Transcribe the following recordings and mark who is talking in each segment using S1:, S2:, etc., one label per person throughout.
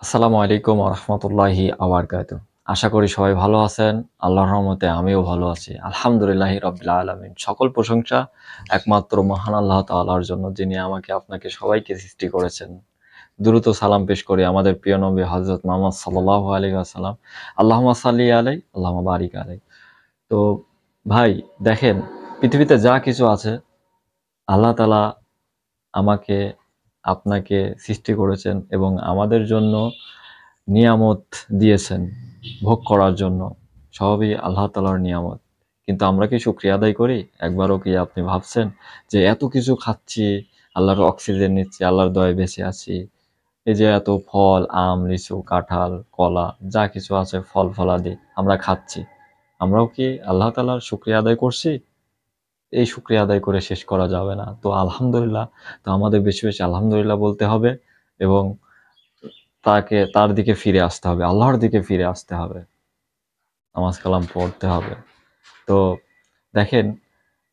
S1: আসসালামু আলাইকুম ওয়া রাহমাতুল্লাহি ওয়া বারাকাতুহু। আশা করি সবাই ভালো আছেন। আল্লাহর রহমতে আমিও ভালো আছি। আলহামদুলিল্লাহি রাব্বিল আলামিন। সকল প্রশংসা একমাত্র মহান আল্লাহ তাআলার জন্য, যিনি আমাকে আপনাকে সবাইকে সৃষ্টি করেছেন। দ্রুত সালাম পেশ করি আমাদের প্রিয় নবী হযরত মুহাম্মদ সাল্লাল্লাহু আলাইহি ওয়াসাল্লাম। আল্লাহুম্মা সাল্লি আলাইহি, আল্লাহুম্মা বারিক আলাইহি। তো ভাই, দেখেন, পৃথিবীতে যা কিছু আছে আল্লাহ তাআলা আমাকে, আপনাকে সৃষ্টি করেছেন এবং আমাদের জন্য নিয়ামত দিয়েছেন ভোগ করার জন্য। সবই আল্লাহ তাআলার নিয়ামত। কিন্তু আমরা কি শুকরিয়া আদায় করি? একবারও কি আপনি ভাবছেন যে এত কিছু খাচ্ছি, আল্লাহর অক্সিজেন নিচ্ছি, আল্লাহর দয়ায় বেঁচে আছি। এই যে এত ফল, আম, লিচু, কাঁঠাল, কলা, যা কিছু আছে ফল ফলাদি আমরা খাচ্ছি। আমরাও কি আল্লাহ তাআলার শুকরিয়া আদায় করছি? এই শুকরিয়া আদায় করে শেষ করা যাবে না। তো আলহামদুলিল্লাহ, তো আমাদের বেশি, বেশি আলহামদুলিল্লাহ বলতে হবে এবং তার দিকে ফিরে আসতে হবে, আল্লাহর দিকে ফিরে আসতে হবে। নামাজ কালাম পড়তে হবে। তো দেখেন,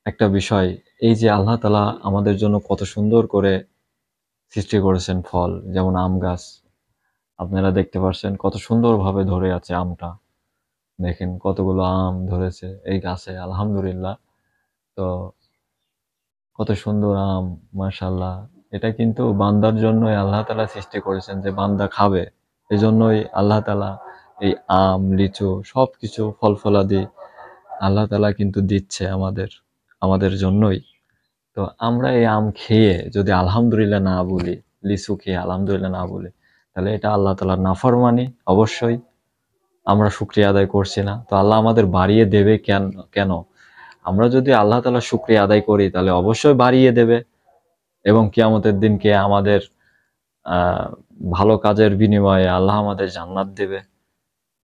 S1: একটা বিষয়, এই যে আল্লাহ তাআলা আমাদের জন্য কত সুন্দর করে সৃষ্টি করেছেন ফল, যেমন আম গাছ। আপনারা দেখতে পাচ্ছেন কত সুন্দরভাবে ধরে আছে আমটা। দেখেন কতগুলো আম ধরেছে এই গাছে, আলহামদুলিল্লাহ। তো কত সুন্দর আম, মাশাআল্লাহ। এটা কিন্তু বান্দার জন্যই আল্লাহ তাআলা সৃষ্টি করেছেন, যে বান্দা খাবে। এজন্যই আল্লাহ তাআলা এই আম, লিচু সবকিছু ফল-ফলাদি আল্লাহ তাআলা কিন্তু দিচ্ছে আমাদের জন্যই। তো আমরা এই আম খেয়ে যদি আলহামদুলিল্লাহ না বলি, লিচু খেয়ে আলহামদুলিল্লাহ না বলি, তাহলে এটা আল্লাহ তাআলার নাফরমানি অবশ্যই। আমরা শুকরিয়া আদায় করছি না। তো আল্লাহ আমাদের বাড়িয়ে দেবে কেন? আমরা যদি আল্লাহ তাআলার শুকরিয়া আদায় করি তাহলে অবশ্যই বাড়িয়ে দেবে এবং কিয়ামতের দিনকে আমাদের আহ ভালো কাজের বিনিময়ে আল্লাহ আমাদের জান্নাত দেবে।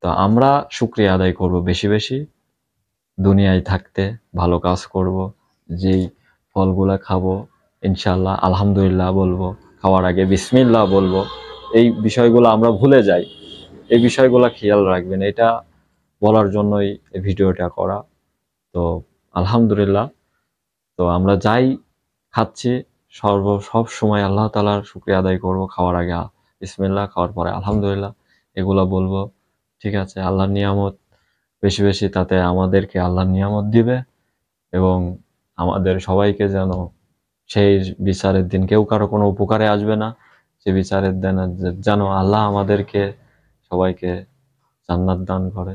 S1: তো আমরা শুকরিয়া আদায় করব বেশি বেশি, দুনিয়ায় থাকতে ভালো কাজ করব, যেই ফলগুলা খাবো ইনশাআল্লাহ আলহামদুলিল্লাহ বলবো, খাওয়ার আগে বিসমিল্লাহ বলবো। এই বিষয়গুলো আমরা ভুলে যাই, এই বিষয়গুলো খেয়াল রাখবেন। এটা বলার জন্যই এই ভিডিওটা করা। তো আলহামদুলিল্লাহ, তো আমরা যাই খাচ্ছি সব সময় আল্লাহ তাআলার শুকরিয়া আদায় করব। খাওয়ার আগে বিসমিল্লাহ, খাওয়ার পরে আলহামদুলিল্লাহ, এগুলা বলবো। ঠিক আছে? আল্লাহর নিয়ামত বেশি বেশি, তাতে আমাদেরকে আল্লাহর নিয়ামত দিবে এবং আমাদের সবাইকে যেন সেই বিচারের দিন কেউ কারো কোনো উপকারে আসবে না। সে বিচারের দিন যেন আল্লাহ আমাদেরকে সবাইকে জান্নাত দান করে।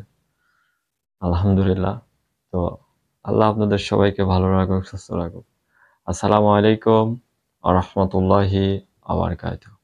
S1: আলহামদুলিল্লাহ। তো আল্লাহ আপনাদের সবাইকে ভালো রাখুক, সুস্থ রাখুক। আসসালামু আলাইকুম ওয়া রাহমাতুল্লাহি ওয়া বারাকাতুহু।